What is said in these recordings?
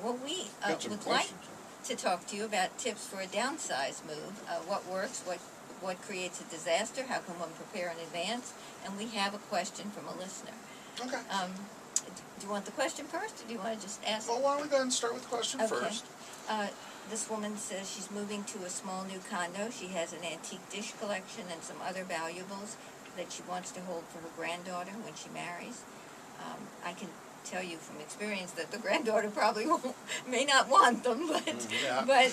Well, we Got some would like questions. to talk to you about tips for a downsize move. What works, what creates a disaster, how can one prepare in advance, and we have a question from a listener. Okay. Do you want the question first, or do you want to just ask? Well, why don't we go ahead and start with the question first? This woman says she's moving to a small new condo. She has an antique dish collection and some other valuables that she wants to hold for her granddaughter when she marries. I can tell you from experience that the granddaughter probably may not want them, but Yeah. but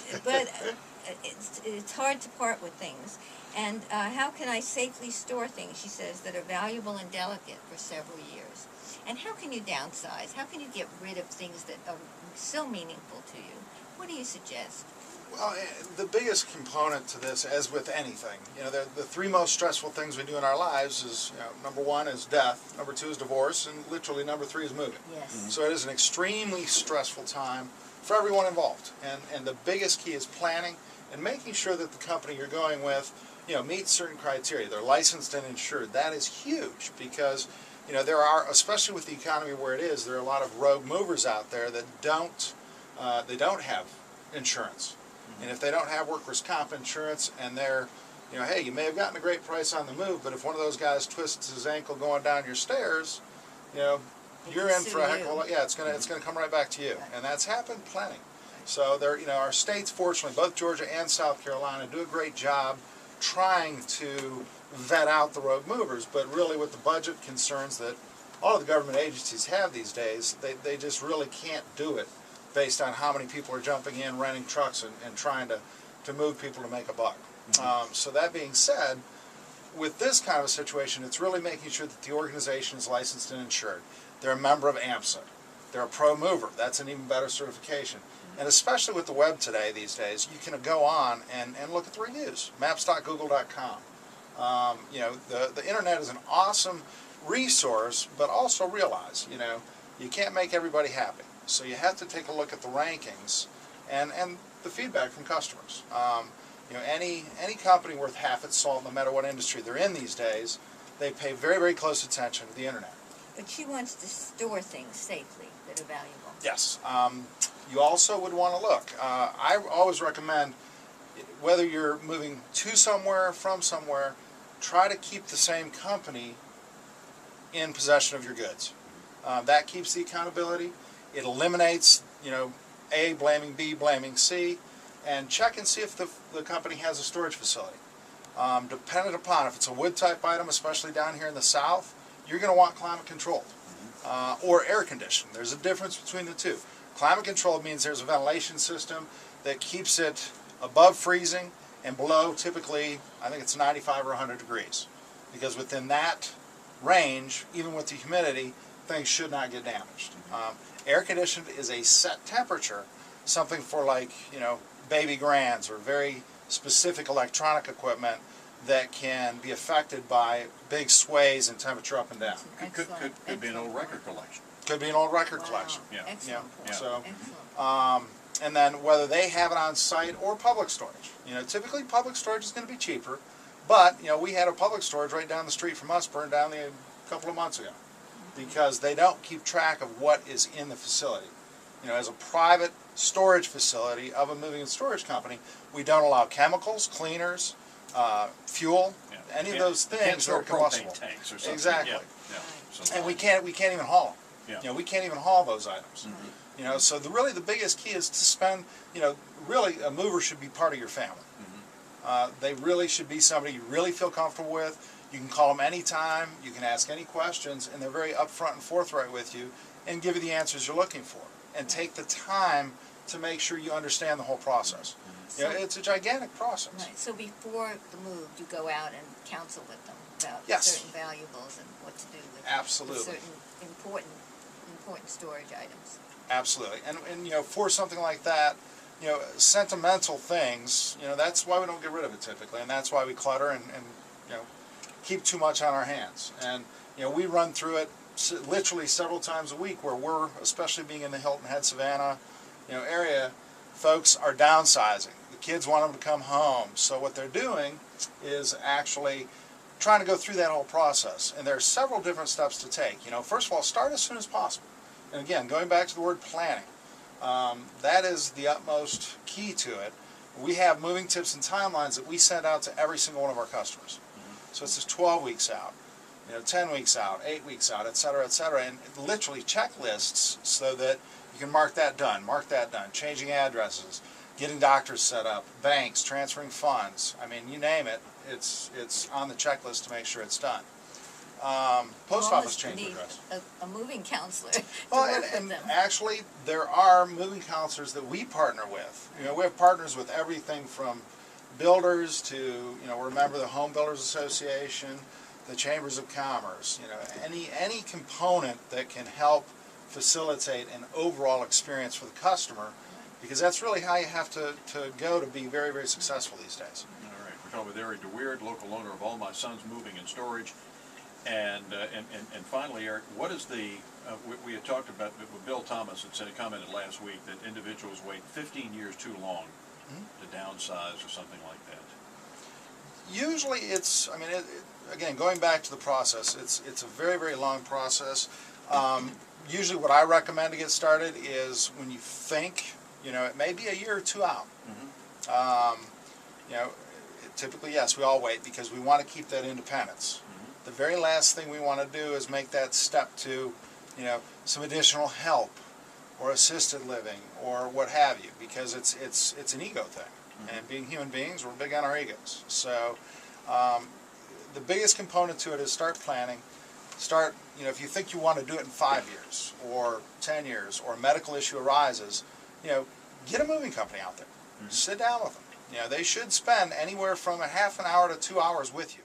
it's hard to part with things. And how can I safely store things, she says, that are valuable and delicate for several years? And how can you downsize? How can you get rid of things that are so meaningful to you? What do you suggest? Well, the biggest component to this, as with anything, the three most stressful things we do in our lives is, number one is death, number two is divorce, and literally number three is moving. Yes. Mm-hmm. So it is an extremely stressful time for everyone involved. And the biggest key is planning and making sure that the company you're going with, meets certain criteria. They're licensed and insured. That is huge because, there are, especially with the economy where it is, there are a lot of rogue movers out there that don't have insurance. And if they don't have workers' comp insurance and they're, hey, you may have gotten a great price on the move, but if one of those guys twists his ankle going down your stairs, you're in for a heck of a lot. Yeah, it's gonna come right back to you, and that's happened plenty. So our states, fortunately, both Georgia and South Carolina, do a great job trying to vet out the rogue movers. But really, with the budget concerns that all of the government agencies have these days, they just really can't do it based on how many people are jumping in, renting trucks, and trying to move people to make a buck. Mm-hmm. So that being said, with this kind of a situation, it's really making sure that the organization is licensed and insured. They're a member of AMSA. They're a pro mover. That's an even better certification. And especially with the web today, these days, you can go on and look at the reviews. Maps.google.com. The internet is an awesome resource, but also realize, you can't make everybody happy. So you have to take a look at the rankings and the feedback from customers. Any company worth half its salt, no matter what industry they're in these days, they pay very, very close attention to the internet. But she wants to store things safely that are valuable. Yes. You also would want to look. I always recommend, whether you're moving to somewhere, from somewhere, try to keep the same company in possession of your goods. That keeps the accountability. It eliminates, A blaming B, blaming C, and check and see if the company has a storage facility. Dependent upon, if it's a wood type item, especially down here in the South, you're going to want climate controlled or air conditioned. There's a difference between the two. Climate controlled means there's a ventilation system that keeps it above freezing and below, typically, I think it's 95 or 100 degrees. Because within that range, even with the humidity, things should not get damaged. Air conditioned is a set temperature, something for baby grands or very specific electronic equipment that can be affected by big sways in temperature up and down. Could be an old record collection. Could be an old record collection. Yeah. Excellent. Yeah. So, Excellent. and then whether they have it on site or public storage. Typically public storage is going to be cheaper, but we had a public storage right down the street from us burned down a couple of months ago because they don't keep track of what is in the facility. As a private storage facility of a moving and storage company, we don't allow chemicals, cleaners, fuel, any of those things that are combustible. Tanks or something. Exactly. Yeah. So, And we can't even haul them. Yeah. We can't even haul those items. Mm-hmm. So really the biggest key is to spend, really a mover should be part of your family. Mm-hmm. They really should be somebody you really feel comfortable with. You can call them anytime, you can ask any questions, and they're very upfront and forthright with you and give you the answers you're looking for. And take the time to make sure you understand the whole process. It's a gigantic process. Right. So before the move, you go out and counsel with them about Yes. certain valuables and what to do with Absolutely. certain important storage items. Absolutely. And for something like that, sentimental things, that's why we don't get rid of it typically, and that's why we clutter and keep too much on our hands. And we run through it literally several times a week where we're, especially being in the Hilton Head, Savannah, area, folks are downsizing. The kids want them to come home. So what they're doing is actually trying to go through that whole process. And there are several different steps to take. First of all, start as soon as possible. And again, going back to the word planning, That is the utmost key to it. We have moving tips and timelines that we send out to every single one of our customers. So it's just 12 weeks out, 10 weeks out, 8 weeks out, et cetera, and literally checklists so that you can mark that done, changing addresses, getting doctors set up, banks, transferring funds. I mean, you name it, it's on the checklist to make sure it's done. Post office change of address. A moving counselor to Well, work with and them. actually, there are moving counselors that we partner with. We have partners with everything from builders to, we're a member of the Home Builders Association, the Chambers of Commerce, any component that can help facilitate an overall experience for the customer, because that's really how you have to go to be very, very successful these days. All right, we're talking with Eric Weerd, local owner of All My Sons Moving and Storage. And finally, Eric, what is the, we had talked about, Bill Thomas had said, commented last week that individuals wait 15 years too long to downsize or something like that. Usually it's, again, going back to the process, it's a very, very long process. Usually what I recommend to get started is when you think, it may be a year or two out. Typically, yes, we all wait because we want to keep that independence. The very last thing we want to do is make that step to, some additional help or assisted living or what have you, because it's an ego thing. And being human beings, we're big on our egos. So the biggest component to it is start planning. Start, if you think you want to do it in 5 years or 10 years or a medical issue arises, get a moving company out there. Sit down with them. They should spend anywhere from a half an hour to 2 hours with you.